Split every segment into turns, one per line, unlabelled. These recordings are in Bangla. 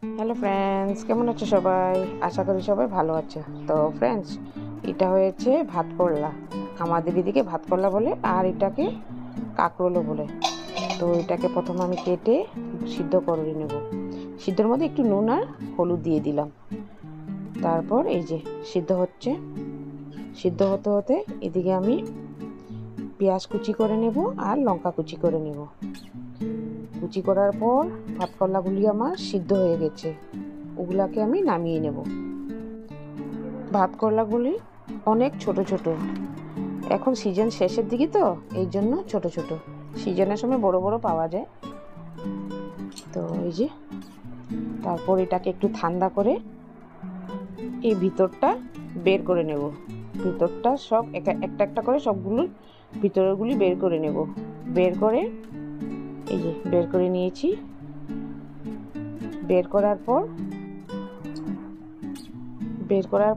হ্যালো ফ্রেন্ডস, কেমন আছো সবাই? আশা করি সবাই ভালো আছে। তো ফ্রেন্ডস, এটা হয়েছে ভাত করলা। আমাদের এদিকে ভাত করলা বলে, আর এটাকে কাঁকরোলও বলে। তো এটাকে প্রথমে আমি কেটে সিদ্ধ করে নেব। সিদ্ধর মধ্যে একটু নুন আর হলুদ দিয়ে দিলাম। তারপর এই যে সিদ্ধ হচ্ছে। সিদ্ধ হতে হতে এদিকে আমি পেঁয়াজ কুচি করে নেব আর লঙ্কা কুচি করে নেব। কুচি করার পর ভাত করলাগুলি আমার সিদ্ধ হয়ে গেছে, ওগুলাকে আমি নামিয়ে নেব। ভাত করলাগুলি অনেক ছোট ছোট, এখন সিজন শেষের দিকে তো এই জন্য ছোট ছোট, সিজনের সময় বড় বড় পাওয়া যায়। তো এই যে তারপর এটাকে একটু ঠান্ডা করে এই ভিতরটা বের করে নেব। ভিতরটা সব একটা একটা করে সবগুলো ভিতরগুলি বের করে নেব। বের করে এই যে বের করে নিয়েছি। বের করার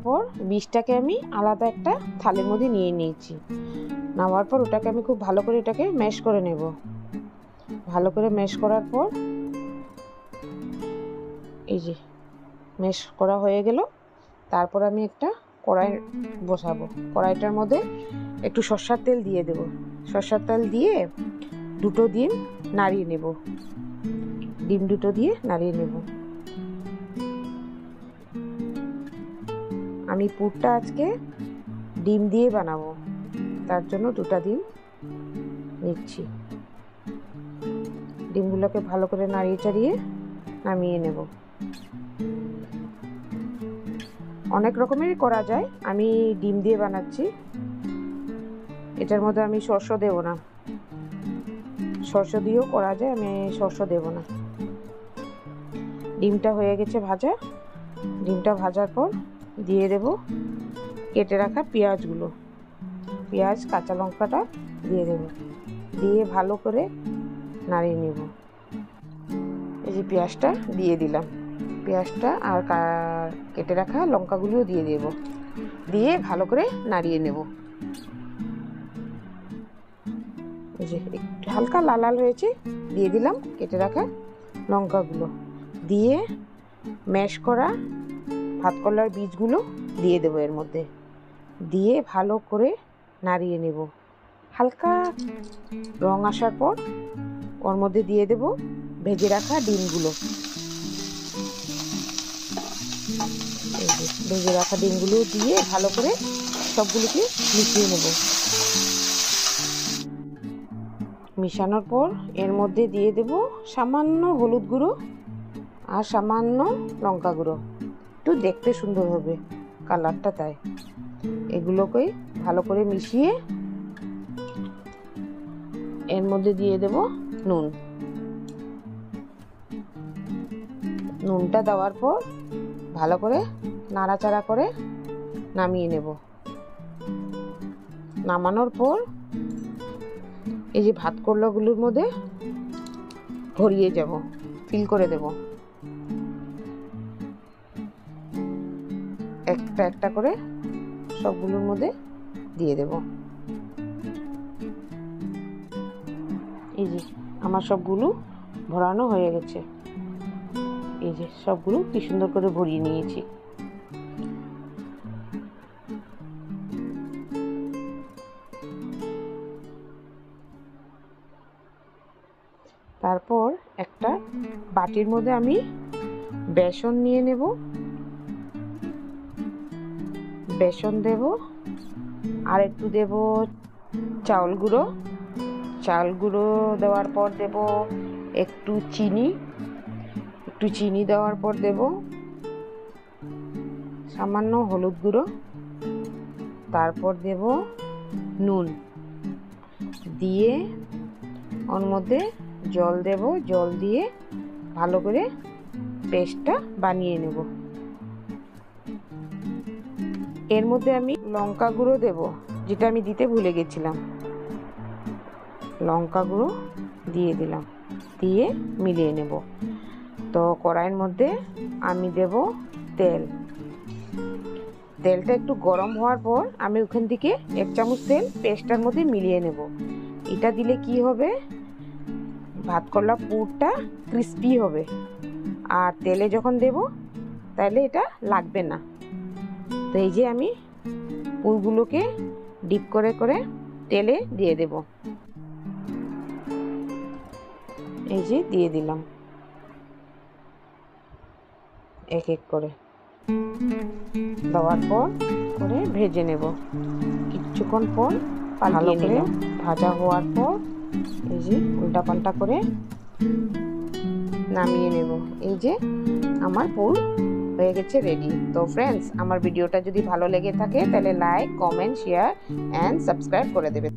পর বীজটাকে আমি আলাদা একটা থালের মধ্যে নিয়ে নিয়েছি। নেওয়ার পর ওটাকে আমি খুব ভালো করে এটাকে ম্যাশ করে নেব। ভালো করে ম্যাশ করার পর এই যে ম্যাশ করা হয়ে গেল। তারপর আমি একটা কড়াই বসাবো। কড়াইটার মধ্যে একটু সরষের তেল দিয়ে দেব। সরষের তেল দিয়ে দুটো ডিম নাড়িয়ে নেব। ডিম দুটো দিয়ে নাড়িয়ে নেব। আমি পুরটা আজকে ডিম দিয়ে বানাবো, তার জন্য দুটো ডিম নিচ্ছি। ডিমগুলোকে ভালো করে নাড়িয়ে চাড়িয়ে নামিয়ে নেব। অনেক রকমেরই করা যায়, আমি ডিম দিয়ে বানাচ্ছি। এটার মধ্যে আমি সরষে দেব না, সরষে দিয়েও করা যায়, আমি সরষে দেব না। ডিমটা হয়ে গেছে ভাজা। ডিমটা ভাজার পর দিয়ে দেব কেটে রাখা পেঁয়াজগুলো। পেঁয়াজ কাঁচা লঙ্কাটা দিয়ে দেব, দিয়ে ভালো করে নাড়িয়ে নেব। এই যে পেঁয়াজটা দিয়ে দিলাম। পেঁয়াজটা আর কেটে রাখা লঙ্কাগুলিও দিয়ে দেব, দিয়ে ভালো করে নাড়িয়ে নেব। এই যে একটু হালকা লাল লাল হয়েছে, দিয়ে দিলাম কেটে রাখা লঙ্কাগুলো, দিয়ে ম্যাশ করা ভাত করলার বীজগুলো দিয়ে দেবো এর মধ্যে, দিয়ে ভালো করে নাড়িয়ে নেব। হালকা রং আসার পর ওর মধ্যে দিয়ে দেব ভেজে রাখা ডিমগুলো। ভেজে রাখা ডিমগুলো দিয়ে ভালো করে সবগুলোকে মিশিয়ে নেব। মিশানোর পর এর মধ্যে দিয়ে দেব সামান্য হলুদ গুঁড়ো আর সামান্য লঙ্কা গুঁড়ো, একটু দেখতে সুন্দর হবে কালারটা, তাই এগুলোকে ভালো করে মিশিয়ে এর মধ্যে দিয়ে দেব নুন। নুনটা দেওয়ার পর ভালো করে নাড়াচাড়া করে নামিয়ে নেব। নামানোর পর এই যে ভাত করলাগুলোর মধ্যে ভরিয়ে যাব, ফিল করে দেব। একটা একটা করে সবগুলোর মধ্যে দিয়ে দেব। এই যে আমার সবগুলো ভরানো হয়ে গেছে। এই যে সবগুলো কি সুন্দর করে ভরিয়ে নিয়েছি। তারপর একটা বাটির মধ্যে আমি বেসন নিয়ে নেব। বেসন দেব আর একটু দেব চাউল গুঁড়ো। চাউল গুঁড়ো দেওয়ার পর দেব একটু চিনি। একটু চিনি দেওয়ার পর দেব সামান্য হলুদ গুঁড়ো। তারপর দেব নুন, দিয়ে ওর মধ্যে জল দেব। জল দিয়ে ভালো করে পেস্টটা বানিয়ে নেব। এর মধ্যে আমি লঙ্কা গুঁড়ো দেব, যেটা আমি দিতে ভুলে গেছিলাম। লঙ্কা গুঁড়ো দিয়ে দিলাম, দিয়ে মিলিয়ে নেব। তো কড়াইয়ের মধ্যে আমি দেব তেল। তেলটা একটু গরম হওয়ার পর আমি ওখান থেকে 1 চামচ তেল পেস্টটার মধ্যে মিলিয়ে নেব। এটা দিলে কি হবে, ভাত করলা পুরটা ক্রিস্পি হবে। আর তেলে যখন দেব তাহলে এটা লাগবে না। তো এই যে আমি পুরগুলোকে ডিপ করে করে তেলে দিয়ে দেব। এই যে দিয়ে দিলাম এক এক করে। দেওয়ার পর করে ভেজে নেব। কিছুক্ষণ পর ভালো করে ভাজা হওয়ার পর এই যে উল্টা পাল্টা করে নামিয়ে নেব। এই যে আমার পুর হয়ে গেছে রেডি। তো ফ্রেন্ডস, আমার ভিডিওটা যদি ভালো লেগে থাকে তাহলে like, comment, share and subscribe করে দেবে।